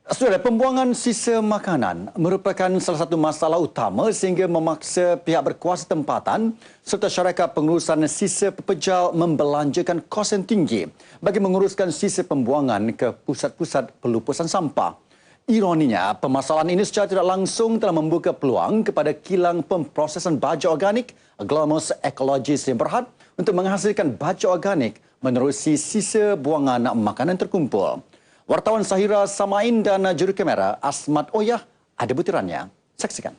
Saudara, pembuangan sisa makanan merupakan salah satu masalah utama sehingga memaksa pihak berkuasa tempatan serta syarikat pengurusan sisa pepejal membelanjakan kos yang tinggi bagi menguruskan sisa pembuangan ke pusat-pusat pelupusan sampah. Ironinya, permasalahan ini secara tidak langsung telah membuka peluang kepada kilang pemprosesan baja organik Glomus Ekologis yang Berhad untuk menghasilkan baja organik menerusi sisa buangan makanan terkumpul. Wartawan Sahira Samain dan juru kamera Asmat Oyah ada butirannya. Saksikan.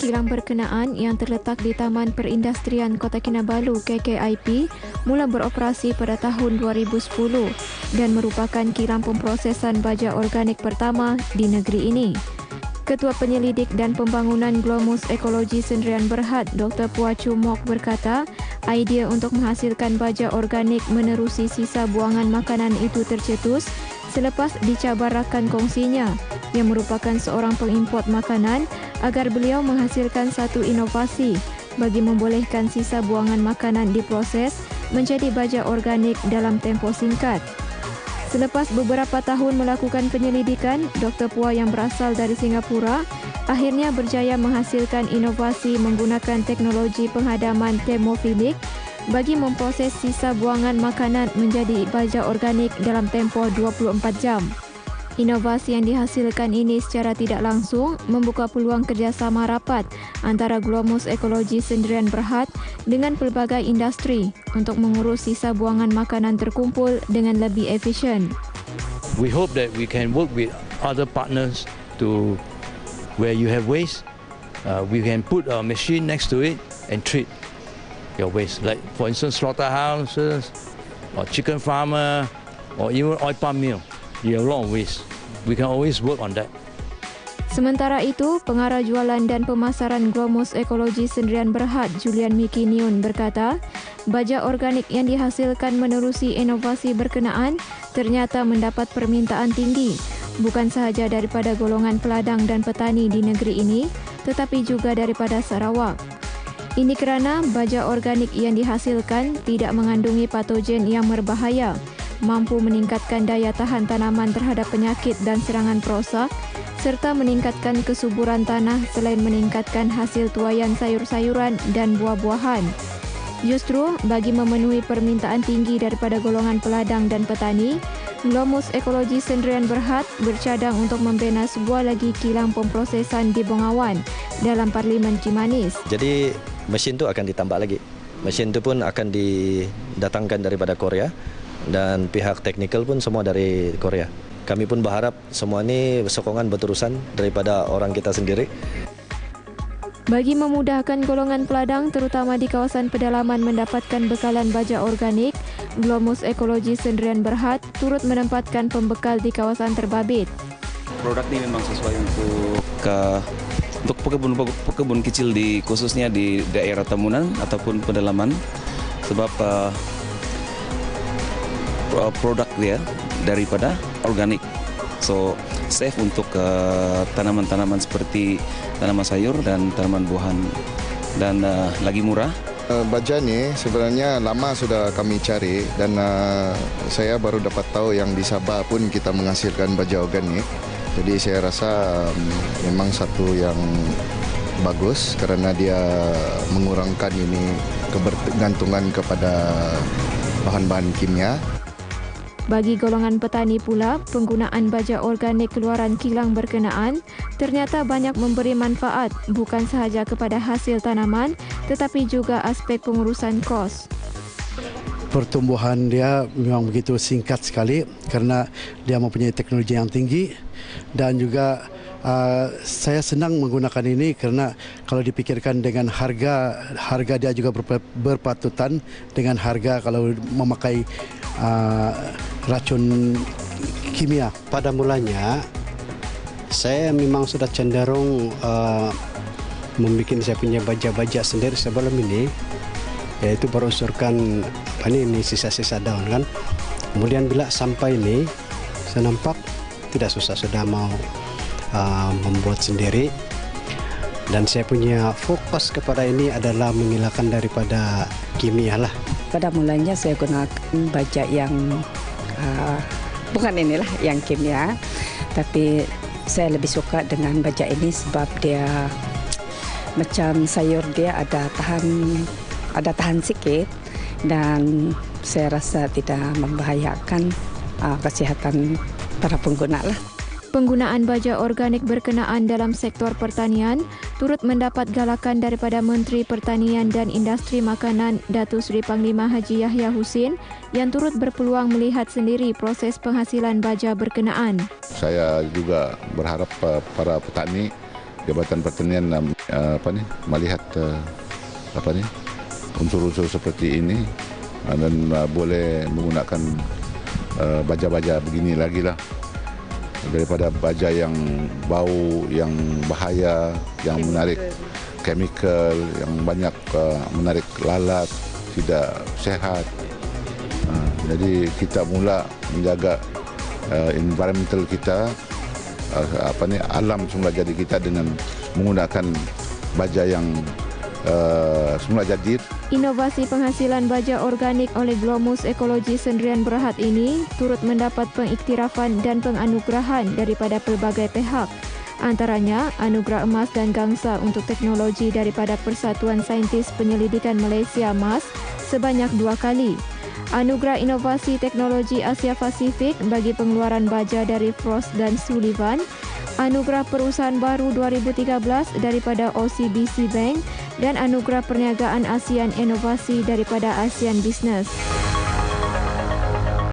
Kilang berkenaan yang terletak di Taman Perindustrian Kota Kinabalu KKIP mula beroperasi pada tahun 2010 dan merupakan kilang pemprosesan baja organik pertama di negeri ini. Ketua Penyelidik dan Pembangunan Glomus Ekologi Sdn Berhad Dr. Puah Chu Mok berkata, idea untuk menghasilkan baja organik menerusi sisa buangan makanan itu tercetus selepas dicabar rakan kongsinya yang merupakan seorang pengimport makanan agar beliau menghasilkan satu inovasi bagi membolehkan sisa buangan makanan diproses menjadi baja organik dalam tempoh singkat. Selepas beberapa tahun melakukan penyelidikan, Dr. Puah yang berasal dari Singapura akhirnya berjaya menghasilkan inovasi menggunakan teknologi penghadaman termofilik bagi memproses sisa buangan makanan menjadi baja organik dalam tempoh 24 jam. Inovasi yang dihasilkan ini secara tidak langsung membuka peluang kerjasama rapat antara Glomus Ekologi Sdn Berhad dengan pelbagai industri untuk mengurus sisa buangan makanan terkumpul dengan lebih efisien. We hope that we can work with other partners to where you have waste, we can put a machine next to it and treat your waste. Like for instance, slaughterhouses or chicken farmer or even oil palm mill. You have a lot of waste. We can always work on that. Sementara itu, Pengarah Jualan dan Pemasaran Glomus Ekologi Sdn Berhad Julian Miki Niun berkata, baja organik yang dihasilkan menerusi inovasi berkenaan ternyata mendapat permintaan tinggi, bukan sahaja daripada golongan peladang dan petani di negeri ini, tetapi juga daripada Sarawak. Ini kerana baja organik yang dihasilkan tidak mengandungi patogen yang berbahaya, mampu meningkatkan daya tahan tanaman terhadap penyakit dan serangan perosak, serta meningkatkan kesuburan tanah selain meningkatkan hasil tuaian sayur-sayuran dan buah-buahan. Justru, bagi memenuhi permintaan tinggi daripada golongan peladang dan petani, Glomus Ekologi Sdn Berhad bercadang untuk membina sebuah lagi kilang pemprosesan di Bengawan dalam Parlimen Cimanis. Jadi, mesin itu akan ditambah lagi. Mesin itu pun akan didatangkan daripada Korea. Dan pihak teknikal pun semua dari Korea. Kami pun berharap semua ini sokongan berterusan daripada orang kita sendiri. Bagi memudahkan golongan peladang terutama di kawasan pedalaman mendapatkan bekalan baja organik, Glomus Ekologi Sdn Berhad turut menempatkan pembekal di kawasan terbabit. Produk ini memang sesuai untuk pekebun kecil khususnya di daerah Tamunan ataupun pedalaman sebab produk dia daripada organik, so safe untuk tanaman-tanaman seperti tanaman sayur dan tanaman buahan dan lagi murah. Baja ni sebenarnya lama sudah kami cari dan saya baru dapat tahu yang di Sabah pun kita menghasilkan baja organik. Jadi saya rasa memang satu yang bagus kerana dia mengurangkan ini kebergantungan kepada bahan-bahan kimia. Bagi golongan petani pula, penggunaan baja organik keluaran kilang berkenaan ternyata banyak memberi manfaat bukan sahaja kepada hasil tanaman tetapi juga aspek pengurusan kos. Pertumbuhan dia memang begitu singkat sekali kerana dia mempunyai teknologi yang tinggi dan juga saya senang menggunakan ini kerana kalau dipikirkan dengan harga dia juga berpatutan dengan harga kalau memakai racun kimia. Pada mulanya saya memang sudah cenderung membuat saya punya baja-baja sendiri sebelum ini, yaitu berunsurkan ini sisa-sisa daun kan. Kemudian bila sampai ini saya nampak tidak susah, sudah mau membuat sendiri dan saya punya fokus kepada ini adalah menghilangkan daripada kimia lah. Pada mulanya saya gunakan baja yang bukan inilah yang kimia, tapi saya lebih suka dengan baja ini sebab dia macam sayur, dia ada tahan sikit dan saya rasa tidak membahayakan kesihatan para pengguna lah. Penggunaan baja organik berkenaan dalam sektor pertanian turut mendapat galakan daripada Menteri Pertanian dan Industri Makanan Datuk Seri Panglima Haji Yahya Husin yang turut berpeluang melihat sendiri proses penghasilan baja berkenaan. Saya juga berharap para petani Jabatan Pertanian melihat unsur-unsur seperti ini dan boleh menggunakan baja-baja begini lagi lah, daripada baja yang bau, yang bahaya, yang menarik chemical, yang banyak menarik lalat, tidak sehat. Jadi kita mula menjaga environmental kita, alam semula jadi kita dengan menggunakan baja yang semula jadi. Inovasi penghasilan baja organik oleh Glomus Ekologi Sendirian Berhad ini turut mendapat pengiktirafan dan penganugerahan daripada pelbagai pihak. Antaranya, anugerah emas dan gangsa untuk teknologi daripada Persatuan Saintis Penyelidikan Malaysia MAS sebanyak 2 kali. Anugerah Inovasi Teknologi Asia Pasifik bagi pengeluaran baja dari Frost dan Sullivan, Anugerah Perusahaan Baru 2013 daripada OCBC Bank dan Anugerah Perniagaan ASEAN Inovasi daripada ASEAN Business.